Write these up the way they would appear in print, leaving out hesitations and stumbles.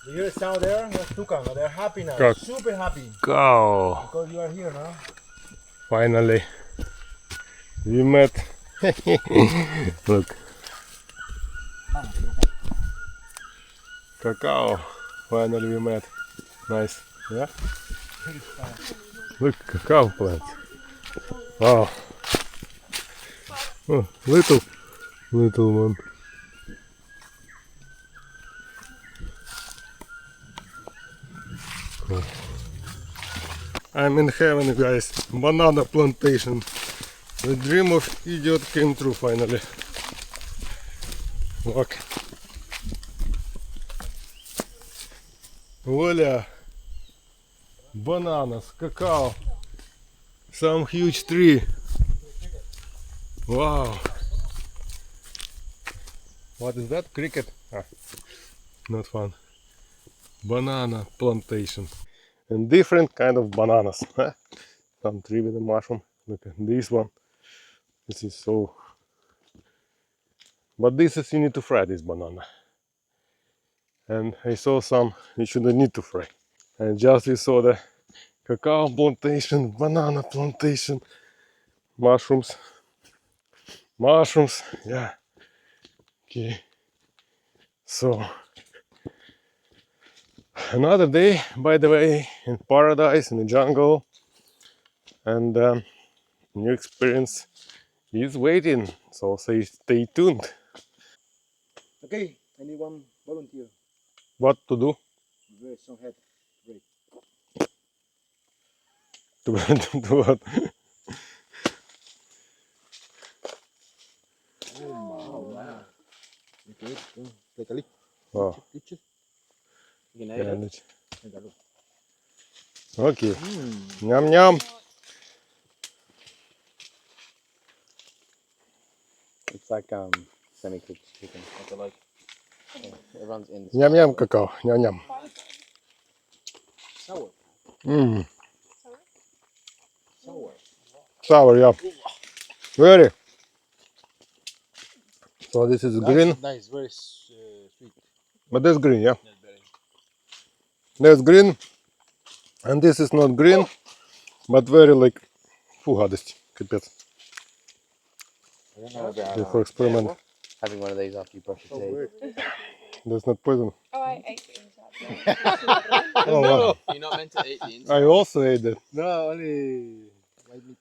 You hear the sound there? That's toucan. They're happy now. Cock. Super happy. Cow. Because you are here now. Finally, we met. Look, cacao. Finally, we met. Nice. Yeah. Look, cacao plants. Wow. Oh, little one. Cool. I'm in heaven, guys. Banana plantation. The dream of idiot came true finally. Look. Voila. Bananas, cacao. Some huge tree. Wow. What is that? Cricket? Ah, not fun. Banana plantation. And different kind of bananas. Some tree with a mushroom. Look at this one. This is so... But this is, you need to fry this banana. And I saw some you shouldn't need to fry. And just we saw the cacao plantation, banana plantation, mushrooms. Mushrooms, yeah. Okay. So another day, by the way, in paradise, in the jungle, and new experience is waiting. So stay tuned. Okay, I need one volunteer. What to do? Raise some head. Great. To do what? Oh, wow. Okay, go. Take a look. Oh, Picture. You can yeah, edit. let's- Take a look. okay. Yum yum. It's like semi-cooked chicken. What they like. It runs in. Yum yum cacao. Yum yum. Sour. Mmm. Sour. Sour, yeah. Very. So this is green, Nice, very sweet. but that's green, yeah. That's very. That's green, and this is not green, but very like, фу, гадость, капец. I don't know about Just for experiment. having one of these after you brush your teeth. That's not poison. Oh, I ate the inside. Oh, wow. You're not meant to eat the inside. I also ate it. No, only white meat.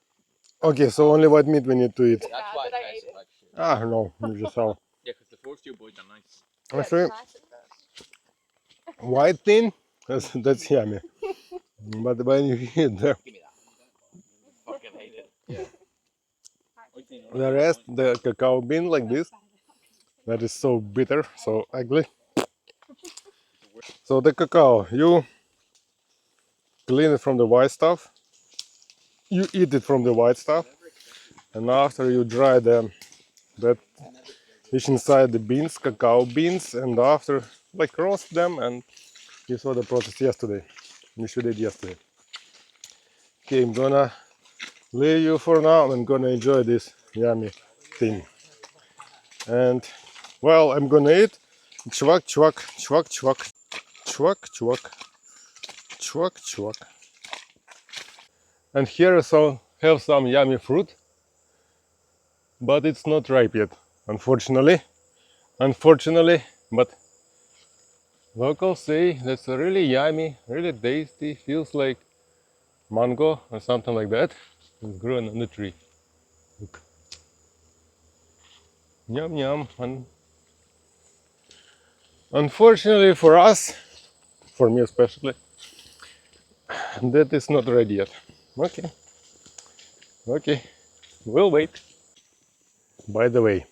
Okay, so only white meat we need to eat. That's Yeah, why but I it tastes ate it. like shit. Ah, no, you just saw. Yeah, because the fork stew boys are nice. Actually, white thing, that's yummy. But when you eat the Give me that. Fucking hate it. Yeah. the rest, the cacao bean like this, that is so bitter, so ugly. So the cacao, you clean it from the white stuff, you eat it from the white stuff, and after you dry that fish inside the beans, cacao beans, and after like roast them, and you saw the process yesterday. We should eat yesterday. Okay, I'm gonna leave you for now. I'm gonna enjoy this yummy thing. And well, I'm gonna eat chwak chwak chwak chwak chwak chwak chwak chwak. And here I have some yummy fruit, but it's not ripe yet, unfortunately. But locals say that's really yummy, really tasty, feels like mango or something like that. It's growing on the tree. Look. Yum yum. And unfortunately for us, for me especially, that is not ready yet. Okay, we'll wait. By the way,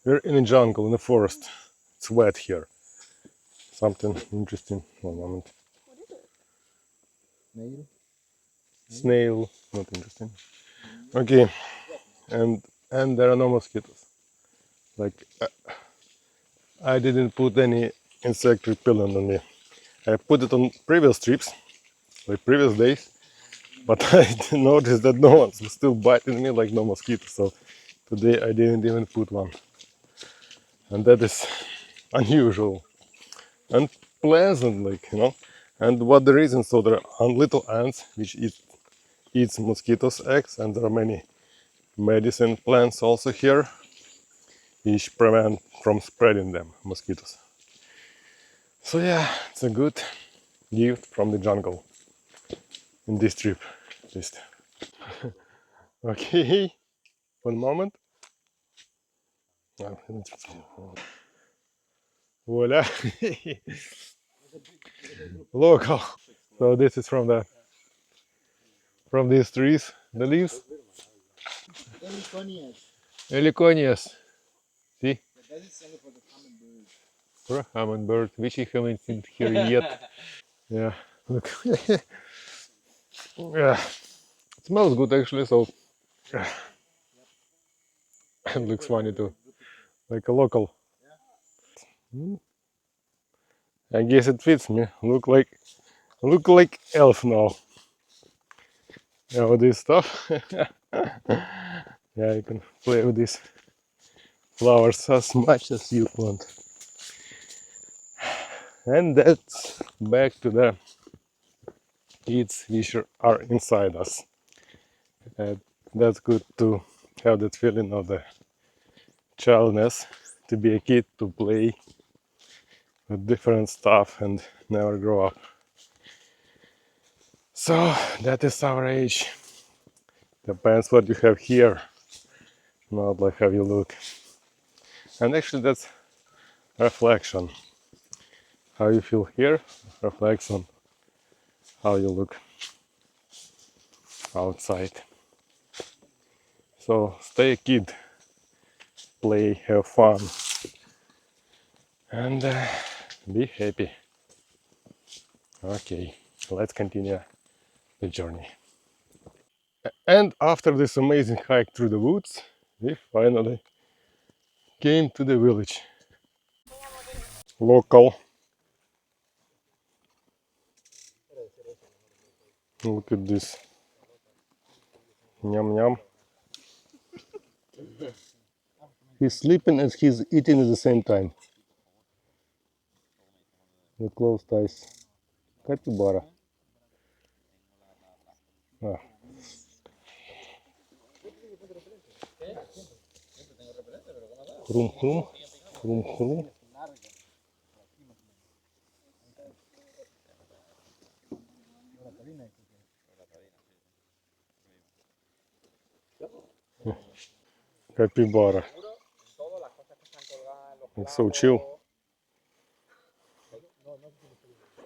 we're in a jungle, in a forest. It's wet here. Something interesting. One moment. Nail. Snail, not interesting. Okay, and there are no mosquitoes. Like I didn't put any insect repellent on me. I put it on previous trips, like previous days, but I noticed that no one's still biting me like no mosquitoes. So today I didn't even put one, and that is unusual. And pleasant, like, you know. And what the reason? So there are little ants which eats mosquitoes' eggs, and there are many medicine plants also here, which prevent from spreading them mosquitoes. So yeah, it's a good gift from the jungle in this trip, at least. Okay, one moment. Voila, local. So this is from these trees, the leaves. Heliconias. See? That is only for the common bird. For a hummingbird, which I haven't seen here yet. Yeah, look. Yeah, it smells good actually, so it looks funny too, like a local. I guess it fits me. Look like elf now. Yeah, all this stuff. Yeah, you can play with these flowers as much as you want. And that's back to the kids which are inside us. And that's good to have that feeling of the childness, to be a kid, to play with different stuff and never grow up. So that is our age. Depends what you have here, not like how you look. And actually that's reflection. How you feel here reflects on how you look outside. So stay a kid, play, have fun, and be happy. Okay, let's continue the journey. And after this amazing hike through the woods, we finally came to the village. Local. Look at this. Yum yum. He's sleeping and he's eating at the same time. With closed eyes. Capybara. Ah. Хрум хрум. Хрум хрум. Capybara. It's so chill.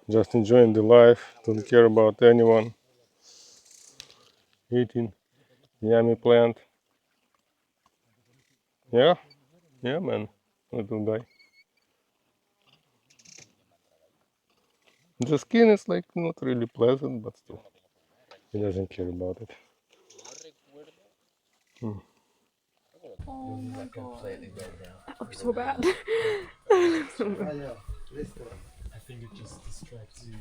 Just enjoying the life, don't care about anyone. Eating yummy plant. Yeah? Yeah, man. Little guy. The skin is like not really pleasant, but still. He doesn't care about it. Oh my god. That looks so bad. I think it just distracts you.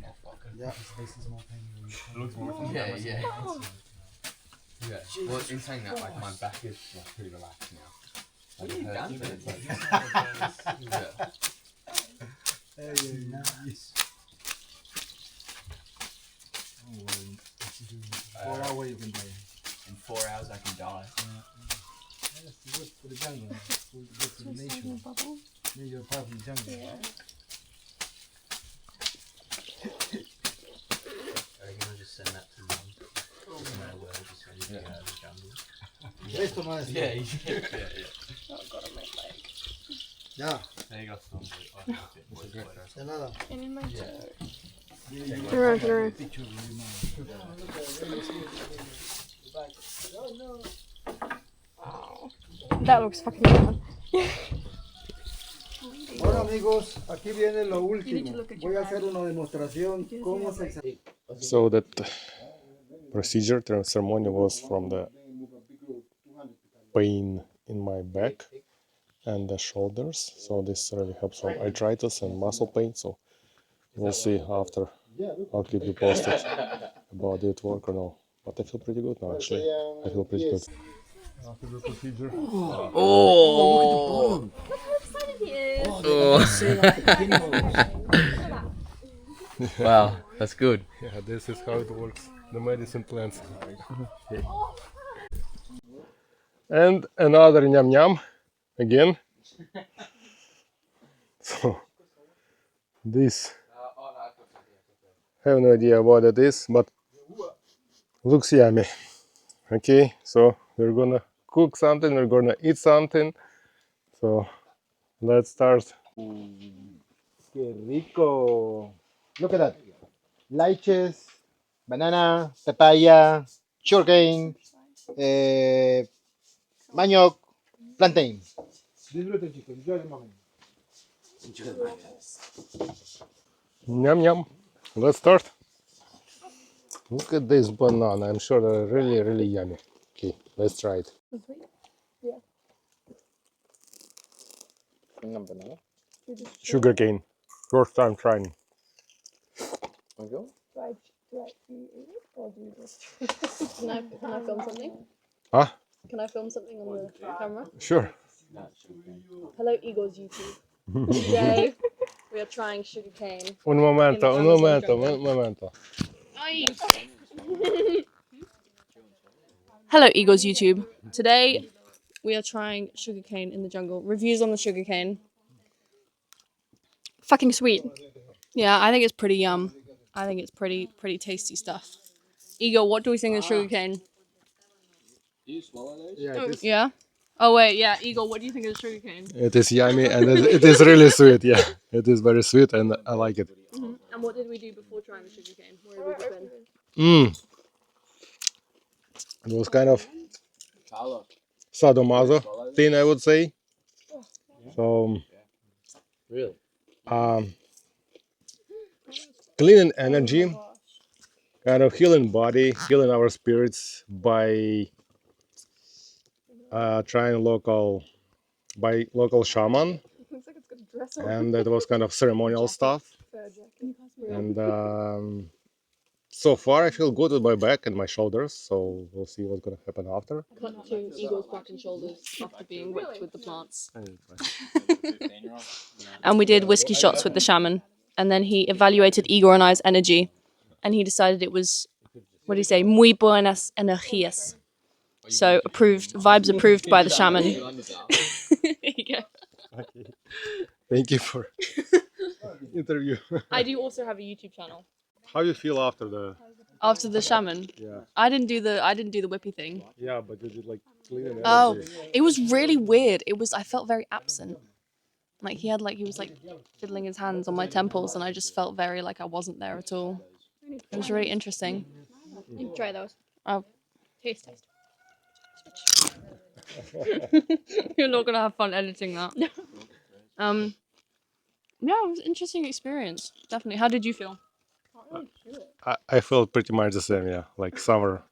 Yeah. This is more painful. It looks more fun. Yeah, yeah. Yeah. Well, in saying that, like my back is like pretty relaxed now. Like, it hurts, but it's like, yeah. Nice. 4 hours you can die. In 4 hours I can die. That's good for the jungle. Good for the nation. Yeah, you're part of the jungle. Yeah. I reckon I'll just send that to mum. Just so you can get out of the jungle. Esto más. Yeah, yeah. Oh god, on my leg. Ya, There you go. de nada. And in my toe. Turn around, turn around. Picture of your mom. Oh. That looks fucking bad. Bueno amigos, aquí viene lo You need to último. look at Voy your a hacer una demostración cómo se examina. So that procedure, ceremony was from the pain in my back and the shoulders. So this really helps from arthritis and muscle pain. So we'll see after. I'll keep you posted about it work or no. But I feel pretty good now actually. I feel pretty good. After the procedure. Look how excited he is. Wow, that's good. Yeah, this is how it works. The medicine plants. And another nyam nyam again. So this, I have no idea what it is, but looks yummy. Okay, so we're gonna cook something, we're gonna eat something. So let's start. Qué rico. Look at that. Lychees, banana, papaya, sugarcane, manioc, plantain. Disfruten, chicos. Enjoy the moment. Nyam nyam. Let's start. Look at this banana. I'm sure they're really, really yummy. Okay, let's try it. Sugar cane. First time trying. Do I eat it or do you just? Can I film something? Huh? Can I film something on the camera? Sure. Hello, Eagles YouTube. Today we are trying sugarcane. Un momento, In un the Amazon momento, jungle. un momento. Hello, Eagles YouTube. Today we are trying sugarcane in the jungle. Reviews on the sugarcane. Fucking sweet. Yeah, I think it's pretty yum. I think it's pretty tasty stuff. Eagle, what do we think of sugarcane? Yeah. Oh wait, yeah, Eagle, what do you think of the sugarcane? It is yummy and it is really sweet. Yeah, it is very sweet and I like it. And what did we do before trying the sugarcane? Where have we been? Mmm. It was kind of sadomaso thing, I would say. So, Really? cleaning energy, kind of healing body, healing our spirits by trying local shaman, Looks like it's got a dress on. and it was kind of ceremonial stuff. And so far, I feel good with my back and my shoulders. So we'll see what's gonna happen after. Cut to Eagle's back and shoulders after being whipped with the plants. And we did whiskey shots with the shaman. And then he evaluated Igor and I's energy. And he decided it was, what do you say, muy buenas energías. So approved, vibes approved by the shaman. There you go. Okay. Thank you for interview. I do also have a YouTube channel. How you feel after the? After the shaman. Yeah. I didn't do the whippy thing. Yeah, but you did like cleaning energy. Oh, it was really weird. I felt very absent. Like he was like fiddling his hands on my temples, and I just felt very like I wasn't there at all. It was really interesting. You try those. Oh, Taste. you're not gonna have fun editing that. Yeah, it was an interesting experience. Definitely. How did you feel? I felt pretty much the same. Yeah, like summer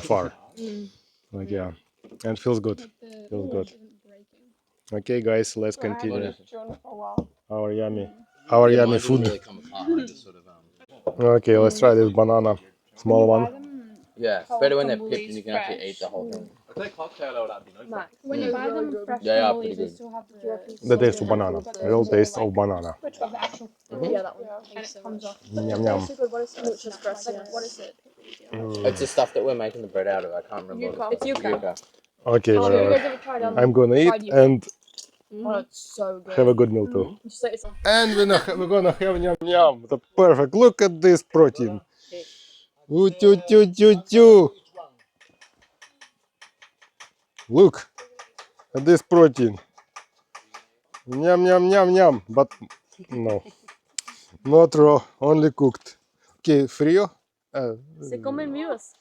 far. Like yeah, and feels good. Feels good. Okay, guys, let's continue our yummy food. Really come apart. I just sort of, Okay, let's try this banana, small one. yeah, it's better when they're picked and you can actually eat the whole thing. When you buy them fresh They are from pretty they good. still have the The taste of banana, real taste of banana. the actual Yeah, that one. and it comes off. Yum yum. What is it? What is it? It's the stuff that we're making the bread out of. I can't remember. what It's yuca. Okay, You whatever. guys ever tried I'm gonna eat and Oh, it's so good. have a good meal too. Just like it's And we're gonna have yum yum. The perfect. Look at this protein. Ooh, choo, choo, choo, choo. Look at this protein. Yum yum yum yum. But no, not raw, only cooked. Okay, frío. se comen vivos.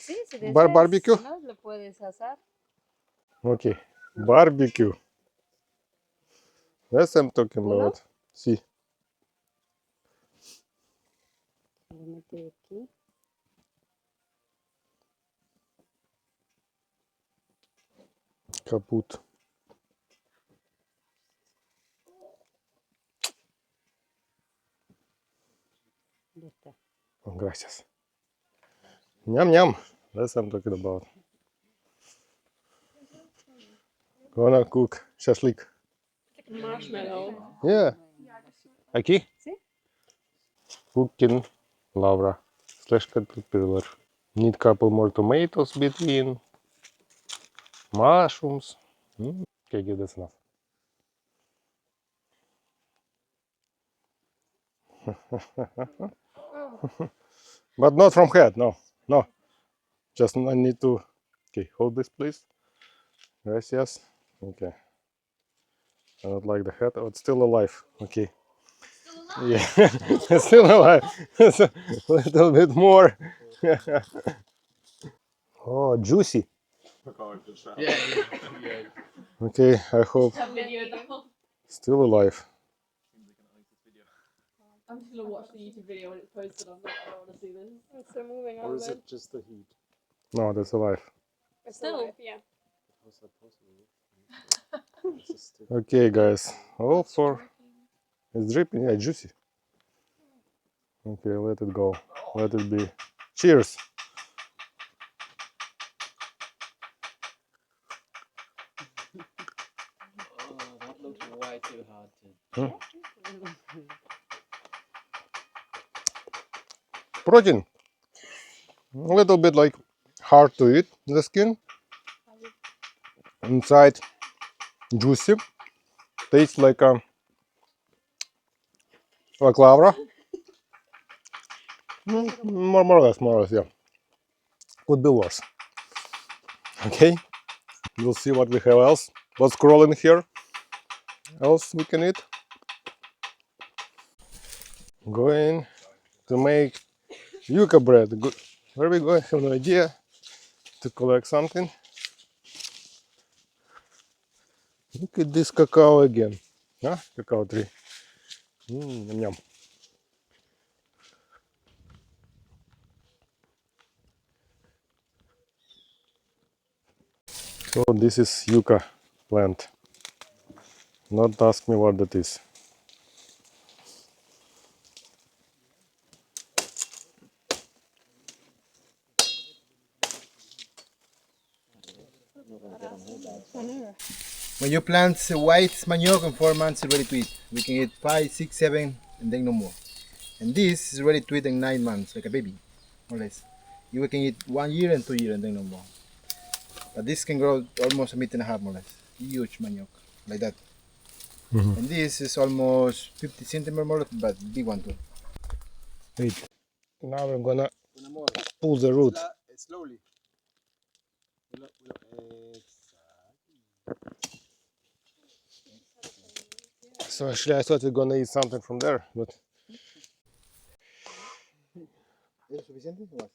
Sí, si Barbecue. no lo puedes asar. Okay, barbecue. That's what I'm talking about. See. Kaput. Oh, gracias. Yum yum. That's what I'm talking about. Gonna cook shashlik. Marshmallow. Yeah. Aquí? Sí. Cooking Laura / caterpillar. Need couple more tomatoes between. Mushrooms. Okay, good, that's enough. But not from head, no. No. Just I need to. Okay, hold this, please. Gracias. Okay. I don't like the head. Oh, it's still alive. Okay. Yeah, it's still alive. It's a little bit more. Oh, juicy. Yeah. Okay, I hope still alive. I'm just gonna watch the YouTube video when it's posted. I'm like, I don't want to see this. It's still moving Or on is then. it just the heat? No, that's alive. It's Still. alive, yeah. How's that possible? It's just still- Okay, guys. All for it's dripping. Yeah, juicy. Okay, let it go. Let it be. Cheers. Oh, that looks way too hard to. Protein. A little bit like hard to eat. The skin inside juicy. Tastes like lavra. More or less, yeah. Could be worse. Okay, we'll see what we have else. What's crawling here? Else we can eat. Going to make yuca bread. Where we going? Have no idea. To collect something. Look at this cacao again. Huh? Cacao tree. Yum, yum. So this is yuca plant. Not ask me what that is. When you plant white manioc in 4 months, it's ready to eat. We can eat 5, 6, 7, and then no more. And this is ready to eat in 9 months, like a baby, more or less. You can eat 1 year and 2 years, and then no more. But this can grow almost a meter and a half, more or less. Huge manioc, like that. And this is almost 50 centimeters more, but big one too. Wait. Now we're gonna pull the root. Slowly. So actually I thought we're gonna eat something from there, but ¿Es suficiente o más?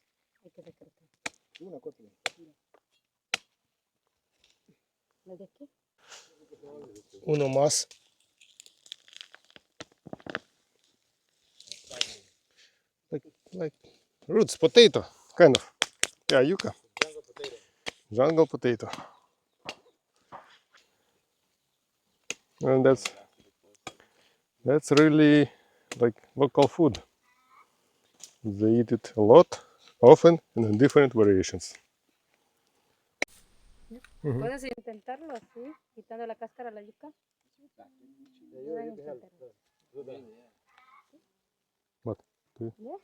Una, córtale. uno más. Like roots, potato, kind of. Yeah, yuca. Jungle potato. And that's really like local food. They eat it a lot, often, and in different variations. Puedes intentarlo así, quitando la cáscara a la yuca. What? Yeah.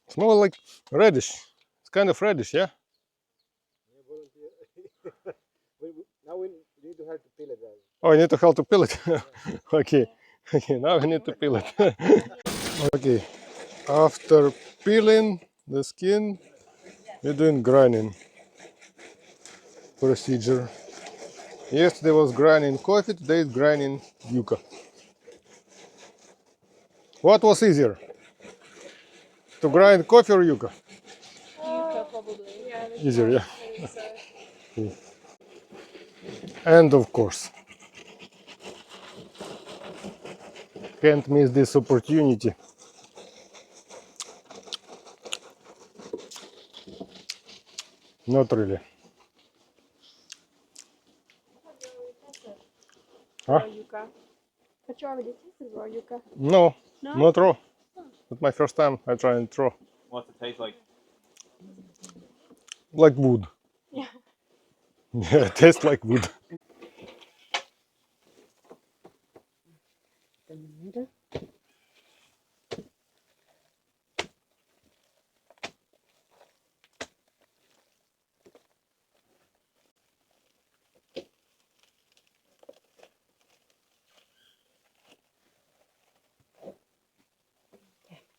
Smell like radish. It's kind of radish, yeah? Now we need to have to peel it, guys. Oh, I need to help to peel it. Okay. Okay, now we need to peel it. Okay. After peeling the skin, we're doing grinding procedure. Yesterday was grinding coffee, today is grinding yuca. What was easier? To grind coffee or yuca? Yuca probably. Yeah, Easier, yeah. I think so. And of course, can't miss this opportunity. Not really. Huh? Raw yuca. But you already tasted raw yuca. No, No? not raw. It's my first time I try it raw. What's it taste like? Like wood. Yeah. Yeah, it tastes like wood. esta manera.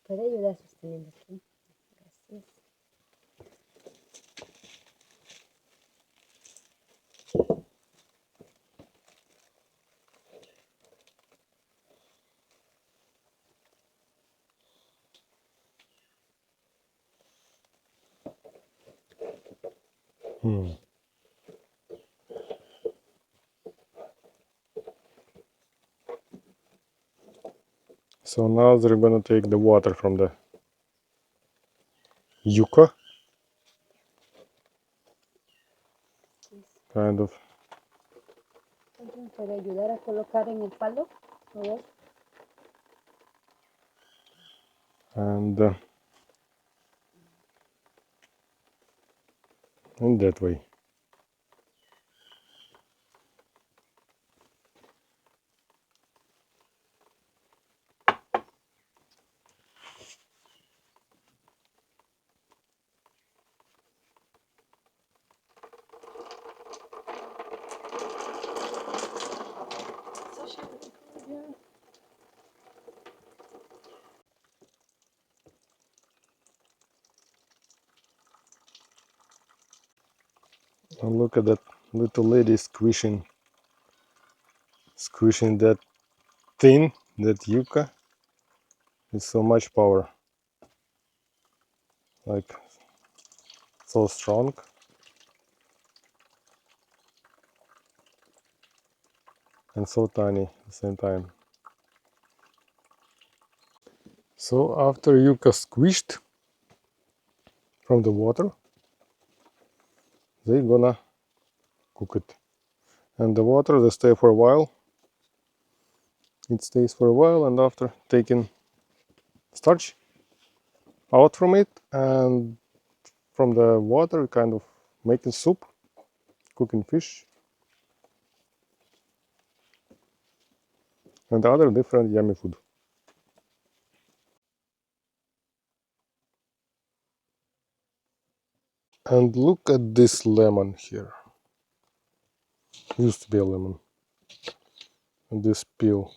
¿Puede ayudar sosteniendo aquí? Gracias. So now they're gonna take the water from the yucca, kind of. ¿Alguien puede ayudar a colocar en el palo? A ver. And in that way. And look at that little lady squishing that thing, that yucca. It's so much power, like so strong. And so tiny at the same time. So after yucca squished from the water, they're gonna cook it. And the water, they stay for a while. It stays for a while, and after taking starch out from it, and from the water kind of making soup, cooking fish, and other different yummy food. And look at this lemon here. Used to be a lemon. And this peel.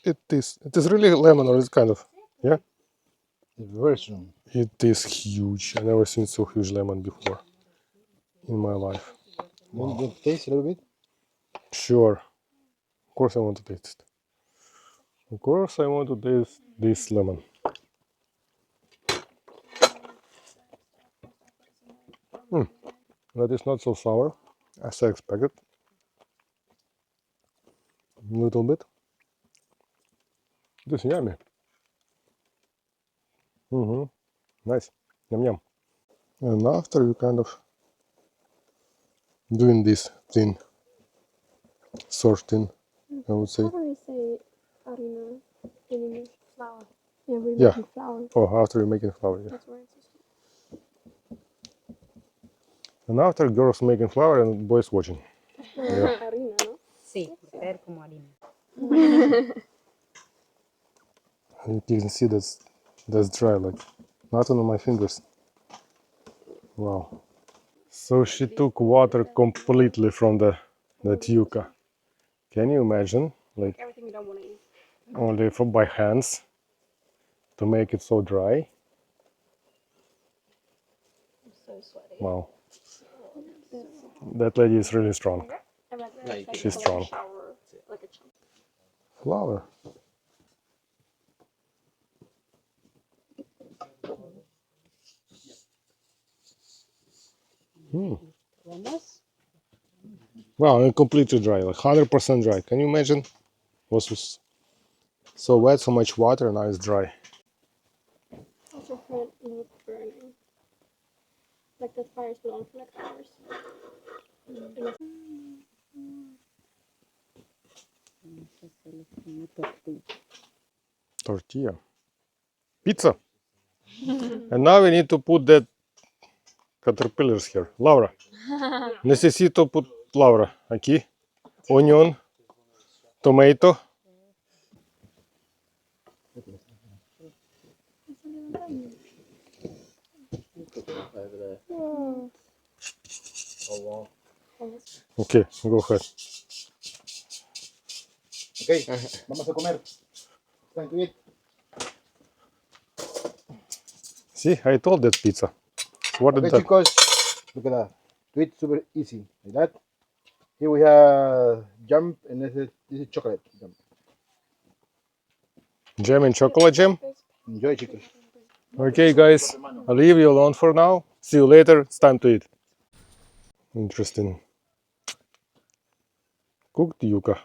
It is really lemon, or it's kind of, yeah? It's very strong. It is huge. I never seen so huge lemon before in my life. Want to taste a little bit? Sure. Of course I want to taste it. Of course I want to taste this lemon. That is not so sour as I expected. A little bit. It is yummy. Nice. Yum yum. And after you kind of doing this thin sorting, I would say. How do we say harina in English? Flour. Yeah, we're Yeah. making flour. Oh, after you're making flour, yeah. That's why it's so And after girls making flour and boys watching. Yeah. harina, no? Sí, ser como harina. And you can see that's dry, like nothing on my fingers. Wow. So she took water completely from that yucca. Can you imagine? Like Everything you don't want to eat. only by hands to make it so dry. I'm so sweaty. Wow. That lady is really strong. I'm like, that's like She's a strong. shower, like a chunk. Flour. ¿Vamos? Wow, and completely dry, like 100% dry. Can you imagine? Was so wet, so much water, now it's dry. Also felt not burning. Like the fire's been on for like hours. Tortilla. Pizza. And now we need to put that caterpillars here. Laura. Necesito put Laura. Aquí. Onion. Tomato. Over there. Oh. Oh wow. Okay, go ahead. Okay, vamos a comer. Time to eat. See, I told that pizza. What Okay, did that? chicos, look at that. To eat super easy, like that. Here we have jam, and this is chocolate jam. Jam and chocolate jam? Enjoy, chicos. Okay, guys, I'll leave you alone for now. See you later. It's time to eat. Interesting. Cooked yuca.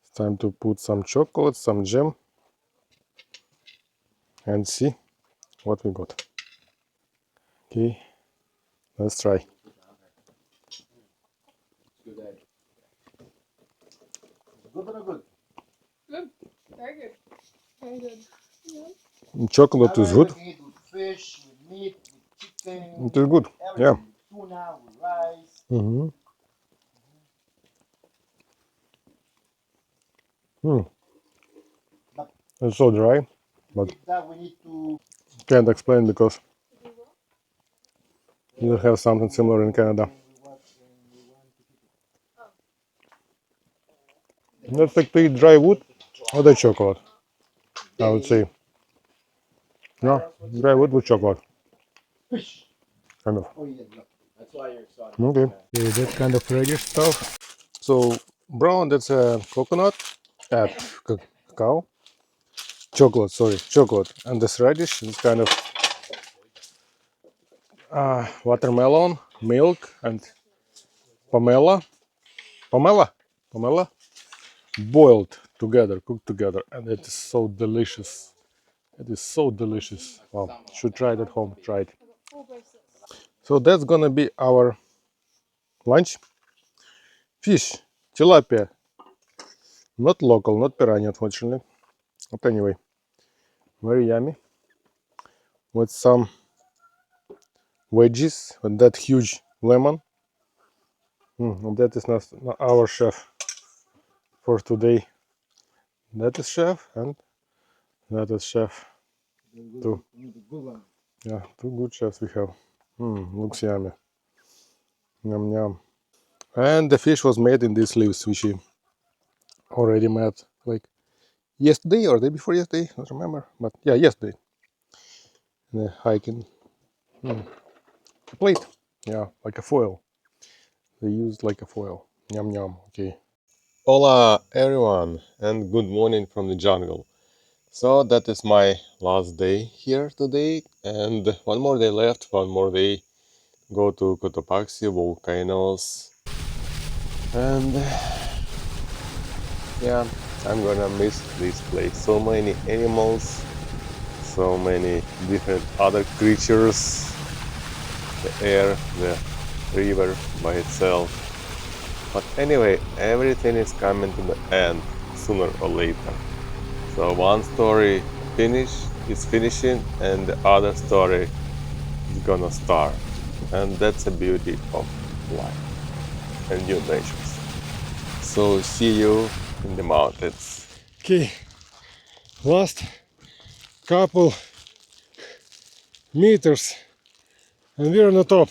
It's time to put some chocolate, some jam, and see what we got. Okay, let's try. Good or not good? Good. Very good. Very good. Chocolate is good. We can eat with fish, with meat, with chicken. It is good. Everything. Yeah. With tuna, with rice. Mm-hmm. But It's so dry, to but eat that, we need to. can't explain because you have something similar in Canada. That's like to eat dry wood or the chocolate, I would say. Yeah, dry wood with chocolate, Fish. kind of. Oh, yeah, yeah. That's why you're excited. Okay. Yeah, that kind of reddish stuff. So brown, that's a coconut, cacao, chocolate. Sorry, chocolate, and this reddish is kind of watermelon, milk, and pomelo, pomelo, boiled together, cooked together, and it is so delicious. It is so delicious. Wow, should try it at home. Try it. So that's gonna be our lunch. Fish, tilapia, not local, not piranha, unfortunately. But anyway, very yummy. With some veggies and that huge lemon. And that is not our chef for today. That is chef and that is chef too. Good one. Yeah, two good chefs we have. Looks yummy. Yum yum. And the fish was made in these leaves, which we already made like yesterday or day before yesterday. I don't remember, but yeah, yesterday. The hiking a plate. Yeah, like a foil. They used like a foil. Yum yum. Okay. Hola everyone and good morning from the jungle. So that is my last day here today and one more day left, one more day go to Cotopaxi volcanoes and yeah, I'm gonna miss this place. So many animals, so many different other creatures, the air, the river by itself. But anyway, everything is coming to the end sooner or later. So one story is finishing and the other story is gonna start. And that's the beauty of life and new adventures. So see you in the mountains. Okay, last couple meters and we're on the top.